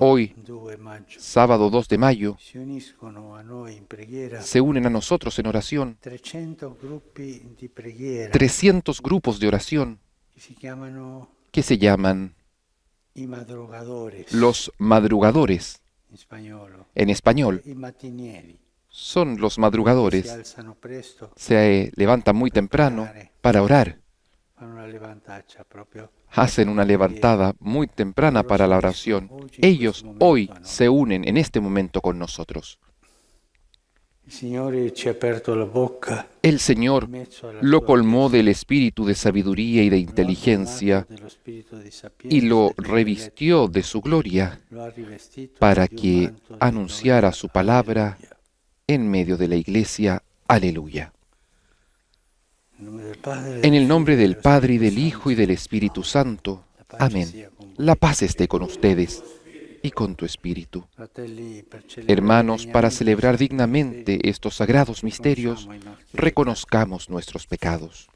Hoy, sábado 2 de mayo, se unen a nosotros en oración 300 grupos de oración que se llaman los madrugadores. En español, son los madrugadores. Se levantan muy temprano para orar. Hacen una levantada muy temprana para la oración. Ellos hoy se unen en este momento con nosotros. El Señor lo colmó del espíritu de sabiduría y de inteligencia y lo revistió de su gloria para que anunciara su palabra en medio de la iglesia. Aleluya. En el nombre del Padre, y del Hijo, y del Espíritu Santo. Amén. La paz esté con ustedes y con tu espíritu. Hermanos, para celebrar dignamente estos sagrados misterios, reconozcamos nuestros pecados.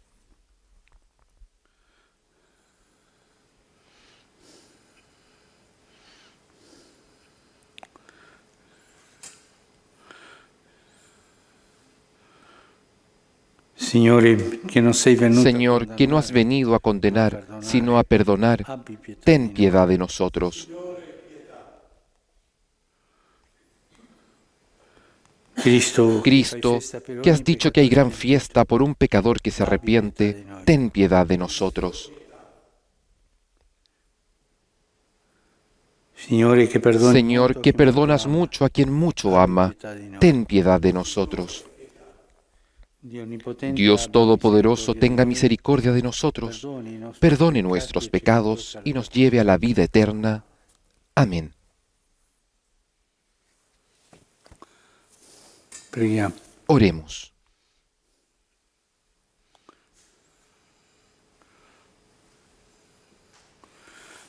Señor, que no has venido a condenar, sino a perdonar, ten piedad de nosotros. Cristo, que has dicho que hay gran fiesta por un pecador que se arrepiente, ten piedad de nosotros. Señor, que perdonas mucho a quien mucho ama, ten piedad de nosotros. Dios Todopoderoso, tenga misericordia de nosotros, perdone nuestros pecados y nos lleve a la vida eterna. Amén. Oremos.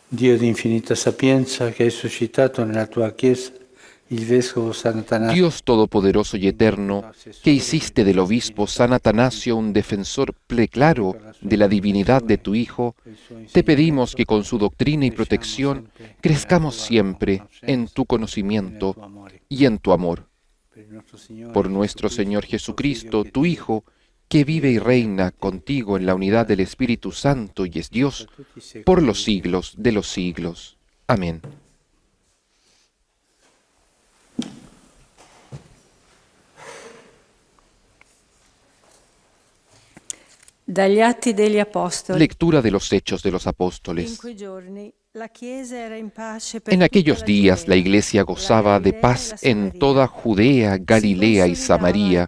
Dio di infinita sapienza, che hai suscitato nella tua Chiesa il vescovo Sant'Atanasio. Dios Todopoderoso y Eterno, que hiciste del obispo San Atanasio un defensor preclaro de la divinidad de tu Hijo, te pedimos que con su doctrina y protección crezcamos siempre en tu conocimiento y en tu amor. Por nuestro Señor Jesucristo, tu Hijo, que vive y reina contigo en la unidad del Espíritu Santo y es Dios, por los siglos de los siglos. Amén. Dagli Atti degli Apostoli. Lectura de los Hechos de los Apóstoles. En aquellos días la Iglesia gozaba de paz en toda Judea, Galilea y Samaria.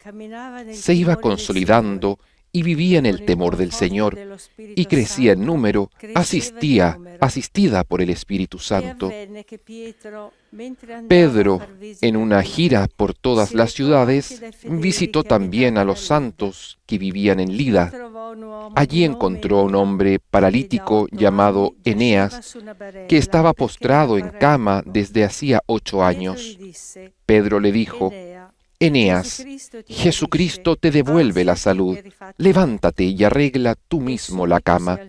Se iba consolidando y vivía en el temor del Señor, y crecía en número, asistida por el Espíritu Santo. Pedro, en una gira por todas las ciudades, visitó también a los santos que vivían en Lida. Allí encontró a un hombre paralítico llamado Eneas, que estaba postrado en cama desde hacía 8 años. Pedro le dijo: Eneas, Jesucristo te devuelve la salud. Levántate y arregla tú mismo la cama.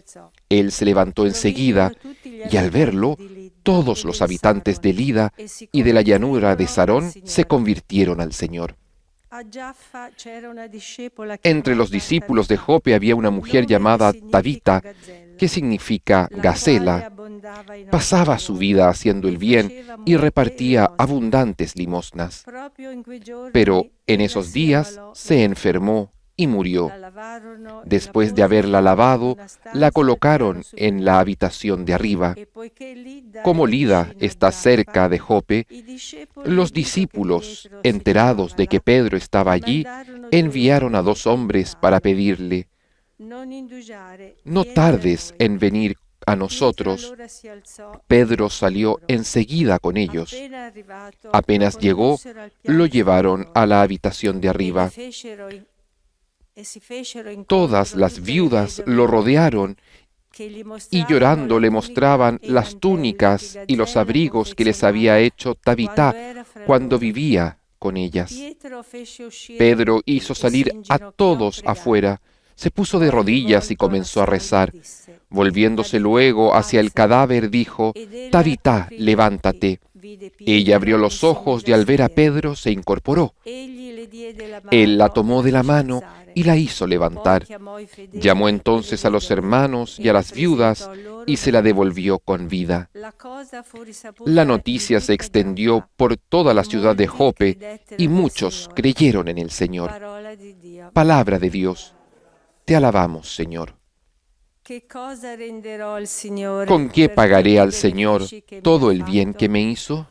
Él se levantó enseguida, y al verlo, todos los habitantes de Lida y de la llanura de Sarón se convirtieron al Señor. Entre los discípulos de Jope había una mujer llamada Tabita, que significa Gacela. Pasaba su vida haciendo el bien y repartía abundantes limosnas. Pero en esos días se enfermó y murió. Después de haberla lavado, la colocaron en la habitación de arriba. Como Lida está cerca de Jope, los discípulos, enterados de que Pedro estaba allí, enviaron a 2 hombres para pedirle: no tardes en venir a nosotros. Pedro salió enseguida con ellos. Apenas llegó, lo llevaron a la habitación de arriba. Todas las viudas lo rodearon y llorando le mostraban las túnicas y los abrigos que les había hecho Tabitá cuando vivía con ellas. Pedro hizo salir a todos afuera, se puso de rodillas y comenzó a rezar: Volviéndose luego hacia el cadáver, dijo: Tabitá, levántate. Ella abrió los ojos y al ver a Pedro se incorporó. Él la tomó de la mano y la hizo levantar. Llamó entonces a los hermanos y a las viudas y se la devolvió con vida. La noticia se extendió por toda la ciudad de Jope y muchos creyeron en el Señor. Palabra de Dios. Te alabamos, Señor. ¿Con qué pagaré al Señor todo el bien que me hizo?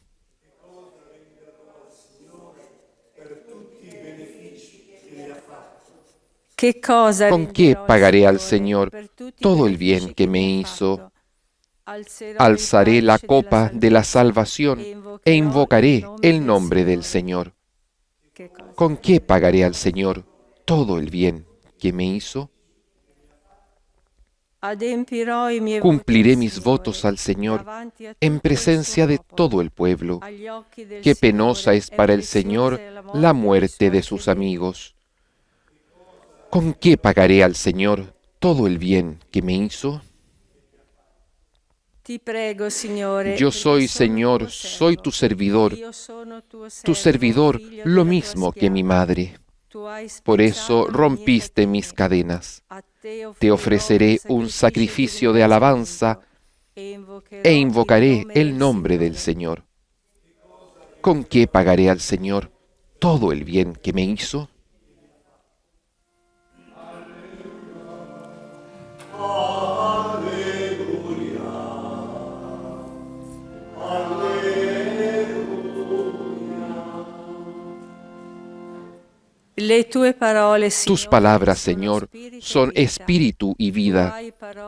¿Con qué pagaré al Señor todo el bien que me hizo? Alzaré la copa de la salvación e invocaré el nombre del Señor. ¿Con qué pagaré al Señor todo el bien que me hizo? Cumpliré mis votos al Señor en presencia de todo el pueblo. Qué penosa es para el Señor la muerte de sus amigos. ¿Con qué pagaré al Señor todo el bien que me hizo? Yo soy, Señor, soy tu servidor lo mismo que mi madre. Por eso rompiste mis cadenas. Te ofreceré un sacrificio de alabanza e invocaré el nombre del Señor. ¿Con qué pagaré al Señor todo el bien que me hizo? Tus palabras, Señor, son espíritu y vida.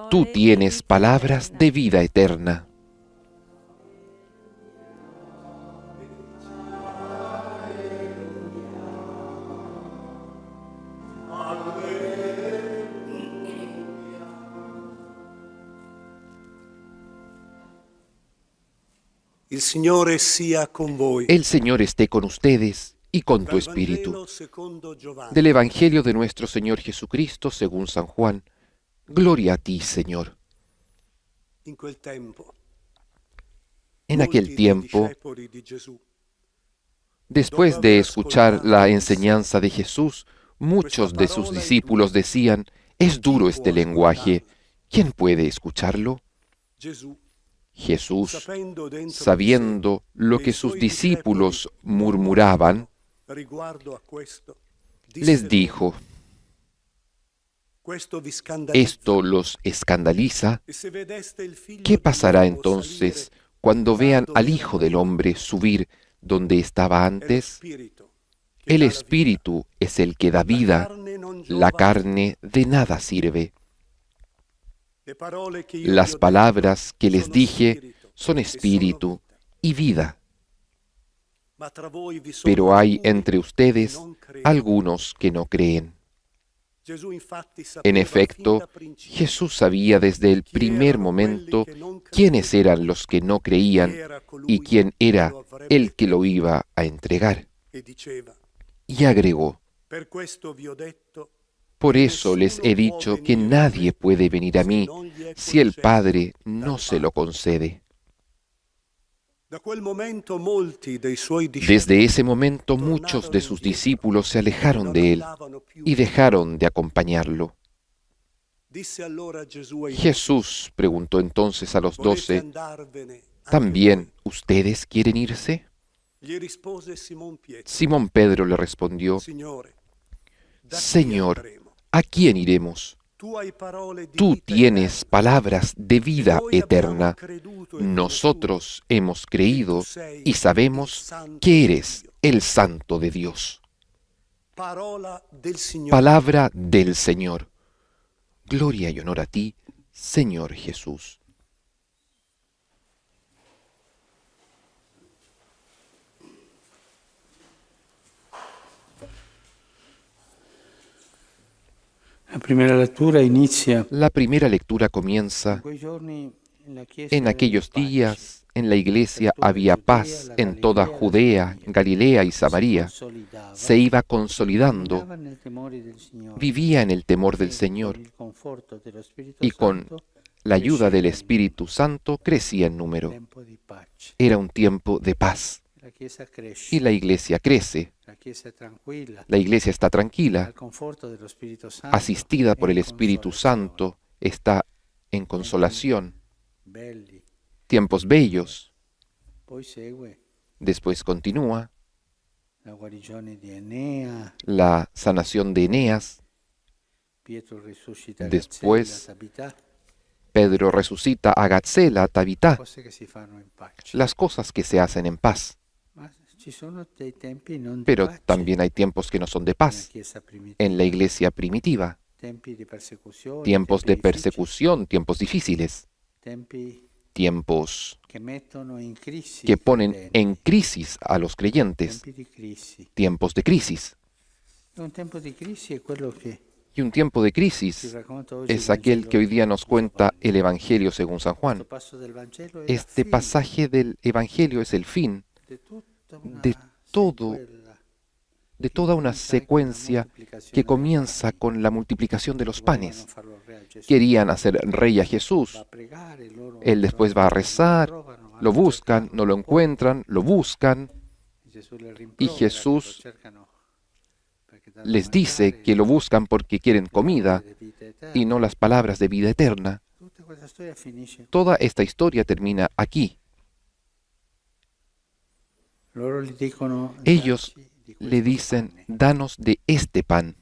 Tú tienes palabras de vida eterna. El Signore sia con voi. El Señor esté con ustedes y con tu espíritu. Del Evangelio de nuestro Señor Jesucristo según San Juan. Gloria a ti, Señor. En aquel tiempo, después de escuchar la enseñanza de Jesús, muchos de sus discípulos decían: es duro este lenguaje, ¿quién puede escucharlo? Jesús, sabiendo lo que sus discípulos murmuraban, les dijo: ¿esto los escandaliza? ¿Qué pasará entonces cuando vean al Hijo del Hombre subir donde estaba antes? El Espíritu es el que da vida, la carne de nada sirve. Las palabras que les dije son espíritu y vida. Pero hay entre ustedes algunos que no creen. En efecto, Jesús sabía desde el primer momento quiénes eran los que no creían y quién era el que lo iba a entregar. Y agregó: por eso les he dicho que nadie puede venir a mí si el Padre no se lo concede. Desde ese momento muchos de sus discípulos se alejaron de él y dejaron de acompañarlo. Jesús preguntó entonces a los 12: ¿también ustedes quieren irse? Simón Pedro le respondió: Señor, ¿a quién iremos? Tú tienes palabras de vida eterna. Nosotros hemos creído y sabemos que eres el Santo de Dios. Palabra del Señor. Gloria y honor a ti, Señor Jesús. La primera lectura comienza: en aquellos días en la iglesia había paz en toda Judea, Galilea y Samaria. Se iba consolidando, vivía en el temor del Señor y con La ayuda del Espíritu Santo crecía en número. tempo di pace. Era un tiempo de paz. La Chiesa cresce, Y la iglesia crece. la Chiesa è tranquilla, La iglesia está tranquila, al conforto dello Spirito Santo, asistida por e el in Espíritu consolazione. Santo, está en consolación. Belli. Tiempos bellos. Poi segue Después continúa la guarigione di Enea, la sanación de Eneas. Pietro risuscita Después, Gazzella, Tabità, Pedro resucita a Gazzela, Tabitá. cose che si fanno in pace. Las cosas que se hacen en paz. Ma ci sono dei tempi non di Pero pace también hay tiempos que no son de nella paz Chiesa primitiva. en la iglesia primitiva. Tempi di persecuzione, Tiempos tempi de difficili, persecución, tiempos difíciles. tempi Tiempos che mettono in crisi que i ponen credenti, en crisis a los creyentes. tempi di crisi. Tiempos de crisis. E un tempo di crisi è quello che Y un tiempo de ci crisis racconta oggi es il aquel Vangelo que hoy día nos di cuenta Giovanni. el Evangelio según San Juan. Questo passo del Vangelo è la Este fine pasaje del Evangelio es el fin di tutta una de todo, sequela de che toda una comincia anche con la secuencia moltiplicazione que dei comienza pani. con la multiplicación de los Volevano panes. farlo re a Gesù. Querían hacer rey a Va Jesús. a pregare, loro Él después va a rezar, trovano, lo vanno a buscan, cercarlo, no lo encuentran, lo buscan. Gesù le Y rimprovera, Jesús lo cercano perché danno les da dice mangiare, que lo buscan porque quieren comida parole di vita eterna. y no las palabras de vida eterna. Tutta questa storia finisce. Toda esta historia termina aquí. Loro gli dicono, Ellos "Dacci di le questo dicen, pane". danos de este pan.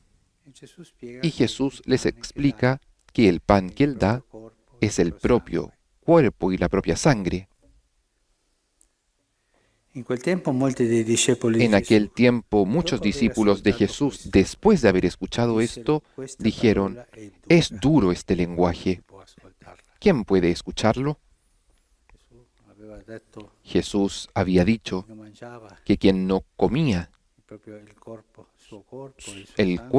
E Gesù spiega Y che Jesús il les pane che explica dà que el pan è que il Él da proprio corpo es e el il propio sangue. cuerpo y la propia sangre. In quel tempo molti dei discepoli En di aquel Gesù, tiempo muchos dopo aver discípulos de ascoltato Jesús, questo, después de haber escuchado dissero, esto, "Questa dijeron, parola è dura, es duro este chi lenguaje. può ascoltarla?" ¿Quién puede escucharlo? Gesù aveva detto Jesús había dicho che non mangiava que quien no comía proprio il corpo, il suo corpo, il suo el sangue,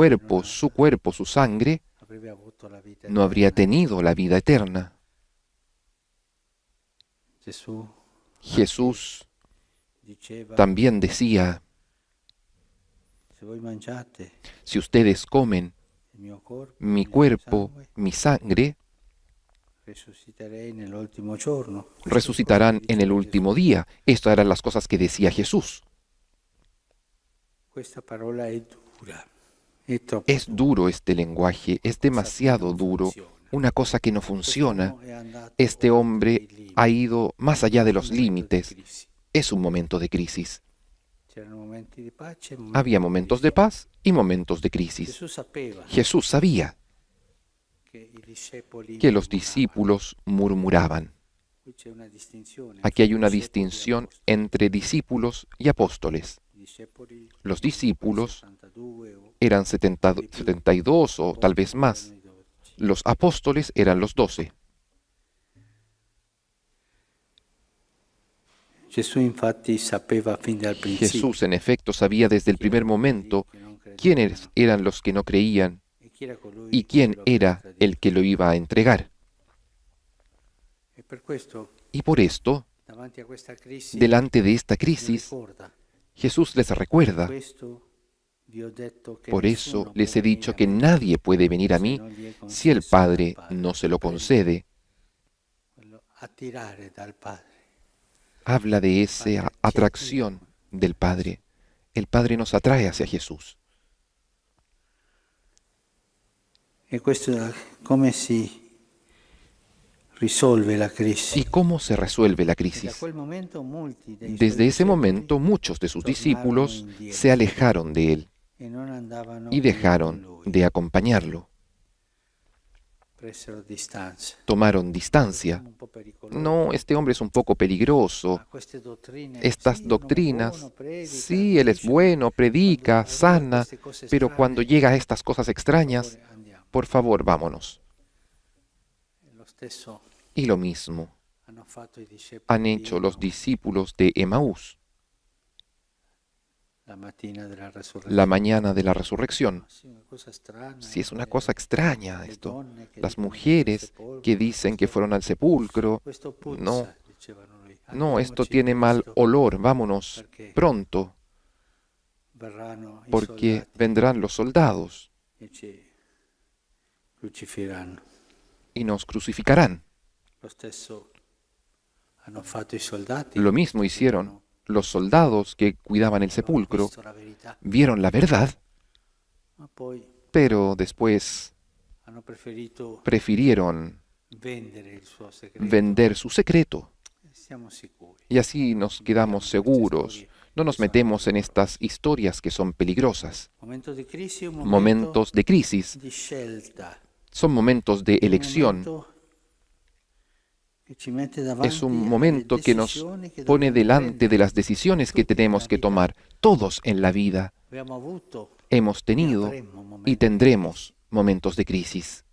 cuerpo, su sangre, avrebbe avuto la vita no habría eterna. tenido la vida eterna. Gesù Jesús diceva, también decía, se voi mangiate si ustedes comen il mio corpo, mi il mio cuerpo, sangue, mi sangre, risusciterei nell'ultimo giorno. Queste resucitarán cose che en el diceva último Gesù. día. Estas eran las cosas que decía Jesús. Questa parola è dura, è troppo Es duro este lenguaje, es demasiado duro, una cosa que no funciona. Quest'uomo è andato Este oltre hombre i limiti. ha ido más allá de los Un momento di límites. crisi. Es un momento de crisis. C'erano momenti di pace, momenti Había di momentos crisi. de paz y momentos de crisis. Gesù sapeva Jesús sabía che i discepoli que los murmuravano. discípulos murmuraban. Qui c'è una distinzione Aquí hay fra una discepoli e distinción apostoli. entre discípulos y apóstoles. I discepoli, Los discípulos 72 o eran 72 o tal vez más. erano i 12. Los apóstoles eran los 12. Gesù infatti sapeva fin dal principio Jesús, en efecto, sabía desde el primer momento che non credevano quiénes eran los que no creían e chi era colui y che quién lo avrebbe era tradito. el que lo iba a entregar. E per questo, Y por esto, davanti a questa crisi, delante de esta mi crisis, ricorda, Jesús les recuerda, questo vi ho detto che por nessuno eso può les he venire dicho a que me nadie puede venir a se mí non gli è si el concesso dal Padre Padre. no se lo Per concede. quello attirare dal Padre. Habla de esa atracción del Padre. El Padre nos atrae hacia Jesús. E questo come si risolve la crisi? ¿Y cómo se resuelve la E da crisis? quel momento molti dei suoi Desde ese discepoli momento muchos de sus discípulos se alejaron de él e non andavano y più con dejaron lui, de acompañarlo. presero distanza. Tomaron distancia. Un po' pericoloso. No, este hombre es un poco peligroso. Ma queste dottrine, Estas sì, uno è doctrinas, buono, predica, sí, él es dice, bueno, predica, quando arriva sana, queste cose pero strane, cuando llega a estas cosas per extrañas, favore, andiamo. por favor, vámonos. E lo stesso Y lo mismo hanno fatto i discepoli han di hecho los Emaús discípulos de Emaús la mattina della resurrezione. la mañana de la resurrección. Sì, una cosa strana, Sí, es una le- cosa extraña le esto. donne che Las dicono mujeres che sepolcro, que dicen que questo- fueron al sepulcro. questo puzza, No, dicevano lì. no, esto Andiamoci tiene mal presto, olor, vámonos perché pronto, verranno i porque soldati vendrán los soldados e ci crucifieranno. y nos crucificarán. Lo stesso hanno fatto i soldati. Lo mismo hicieron los soldados que cuidaban el Hanno sepulcro, visto la verità, vieron la verdad, ma poi pero después hanno preferito prefirieron vendere il suo segreto. vender su secreto. Siamo sicuri. Y así nos quedamos seguros. No nos metemos en estas historias que son peligrosas. Momento di crisi, un momento Momentos de crisis di scelta. son momentos de Un elección. momento che ci mette davanti Es un alle momento que nos decisioni che pone dobbiamo delante prendere. de las decisiones que tenemos que tomar. Todos en la vida Abbiamo avuto hemos tenido avremo momenti y di tendremos momentos de crisis.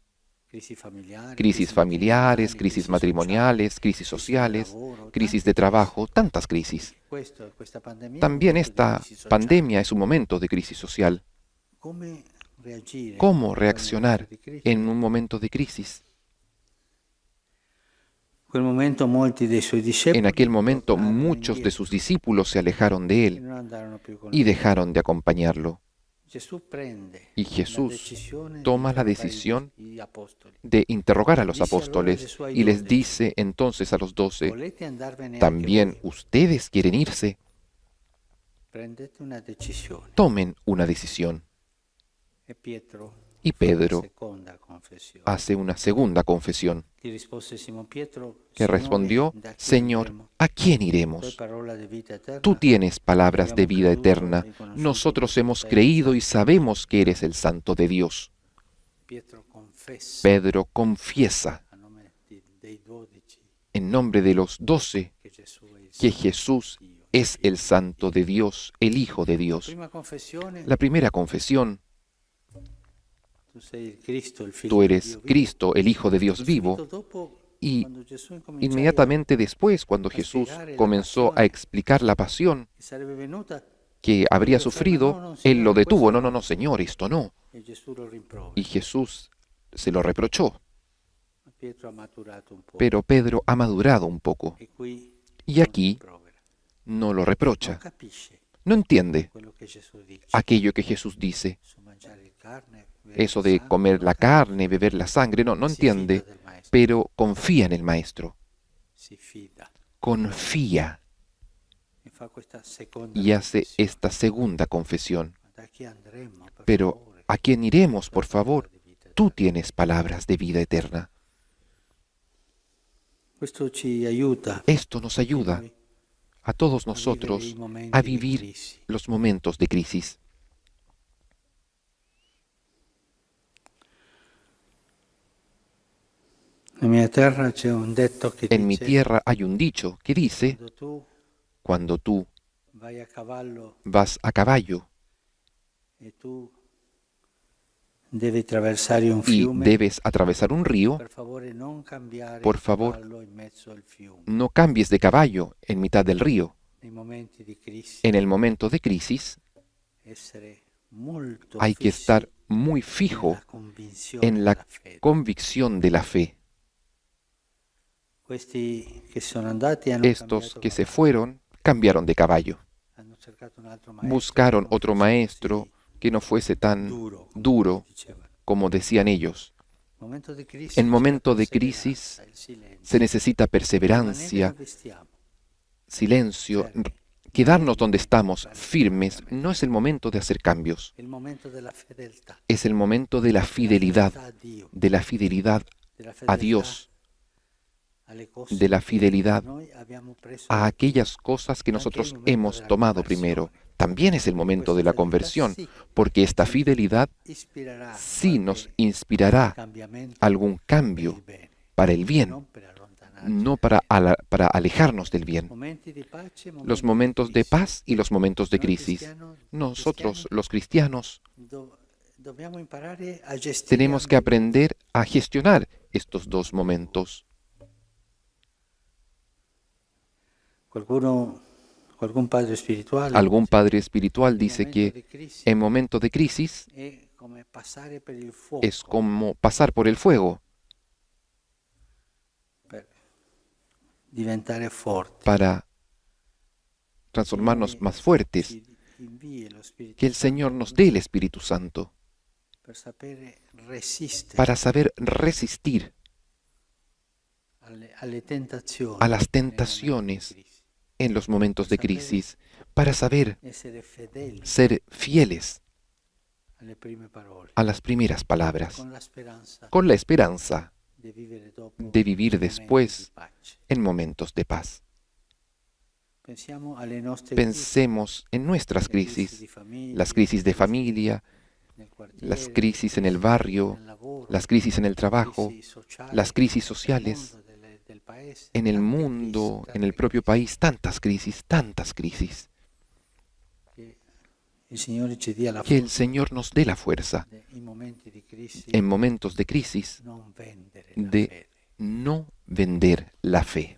crisi familiari, Crisis familiares, crisis matrimoniales, crisis sociales, crisis de trabajo, tantas crisis. Questa pandemia También è un momento di esta crisi sociale. pandemia es un momento de crisis social. Come reagire ¿Cómo in quel reaccionar momento di crisi? en un momento de crisis? In quel momento molti dei suoi discepoli En aquel momento tornarono muchos de indietro sus discípulos se alejaron de e él non andarono più con y lui. dejaron de acompañarlo. Gesù prende Y la Jesús decisione di toma la interrogare decisión gli apostoli. de interrogar a los Dice allora ai apóstoles suoi y les 12, dice entonces a los 12, volete andarvene anche ¿también voi? ustedes quieren irse? Prendete una decisione. Tomen una decisión. E Pietro Y fa la Pedro seconda confessione. hace una segunda confesión, Gli rispose Simon Pietro, que Signore, respondió, da chi Señor, andremo? ¿a quién Tu hai iremos? parola di vita eterna. Tú tienes palabras de Abbiamo vida creduto eterna. e conosciuto Nosotros che tu hemos sei creído y santo. sabemos que eres el Santo de Dios. Pietro confessa Pedro confiesa a nome dei 12 en nombre de los 12 che Gesù è il que Santo Jesús Dio. es el Santo de Dios, el Hijo de Dios. Prima confessione, La primera confesión, tu sei il Cristo, il figlio tú di eres Dio vivo. Cristo, el Hijo de Dios Subito vivo. dopo, Y quando Gesù incominciò inmediatamente después, cuando Jesús comenzó a explicar la pasión che sarebbe venuta, que habría sufrido, Él lo detuvo. No, no, no, Señor, esto no. e Gesù lo rimprovera. Y Jesús se lo reprochó. Ma Pietro ha maturato un po'. Pero Pedro ha madurado un poco E qui y aquí rimprovera. no lo Non reprocha. capisce No entiende quello che Gesù dice. aquello que Jesús dice, Su mangiare il carne, bere eso il de sangue, comer non la capisce. carne, beber la sangre, no, no Si fida entiende, del maestro, pero confía en el Maestro, si fida confía e fa questa seconda y hace confessione. esta segunda confesión. Ma da chi andremo, per Pero, favore? ¿a quién iremos, por favor? Di vita Tú eterna. tienes palabras de vida eterna. Questo ci aiuta Esto nos ayuda noi a todos a vivere i nosotros momenti a di vivir crisi. los momentos de crisis. Nella mia terra c'è un detto che En mi dice: tierra hay un dicho que dice, quando tu cuando tú vai a cavallo vas a caballo e tu devi attraversare un y fiume, debes atravesar un río, per favore non cambiare por il favor, cavallo in mezzo al fiume. no cambies de caballo en mitad del río. Nei momenti di crisi En el momento de crisis essere molto hay que fissi estar muy fijo nella convinzione en la della fede. convicción de la fe. Questi che sono andati hanno Estos cambiato que se cavallo, fueron cambiaron de caballo. hanno cercato un altro maestro, Buscaron che non otro fosse maestro così que no fuese tan duro, duro dicevano. como decían ellos. Momento di crisi En c'è momento la de perseveranza, crisis il silenzio. se necesita Rimanete perseverancia, dove stiamo. silencio, quedarnos donde estamos firmes. No es el momento de hacer cambios, È il momento della fedeltà, es el momento de la fidelidad, a Dio, de la fidelidad della a fedeltà Dios, alle cose de la che fidelidad noi abbiamo preso a aquellas cosas que nosotros hemos tomado primero. También es el momento de la conversión, porque esta fidelidad ispirerà sí nos qualche inspirará cambiamento algún per il cambio bene, para el bien, non per allontanarci. no para alejarnos del bien. Momenti di pace, Los momenti momentos di de crisi. paz y los momentos de Noi crisis. cristiani Nosotros, los cristianos, dobbiamo imparare a gestire tenemos que ambedue. aprender a gestionar estos dos momentos. Algún padre espirituale Algún padre espiritual il dice momento que di crisi en momento de crisis è come passare per il fuoco es como pasar por el fuego per diventare forti. para transformarnos más fuertes, Ci invii lo Spirito que el Señor nos dé el Espíritu Santo per sapere resistere para saber resistir a las tentaciones en los momentos de crisis, para saber ser fieles a las primeras palabras, con la esperanza de vivir después en momentos de paz. Pensemos en nuestras crisis, las crisis de familia, las crisis en el barrio, las crisis en el trabajo, las crisis sociales, en el mundo, en el propio país, tantas crisis, tantas crisis. Que el Señor nos dé la fuerza en momentos de crisis de no vender la fe.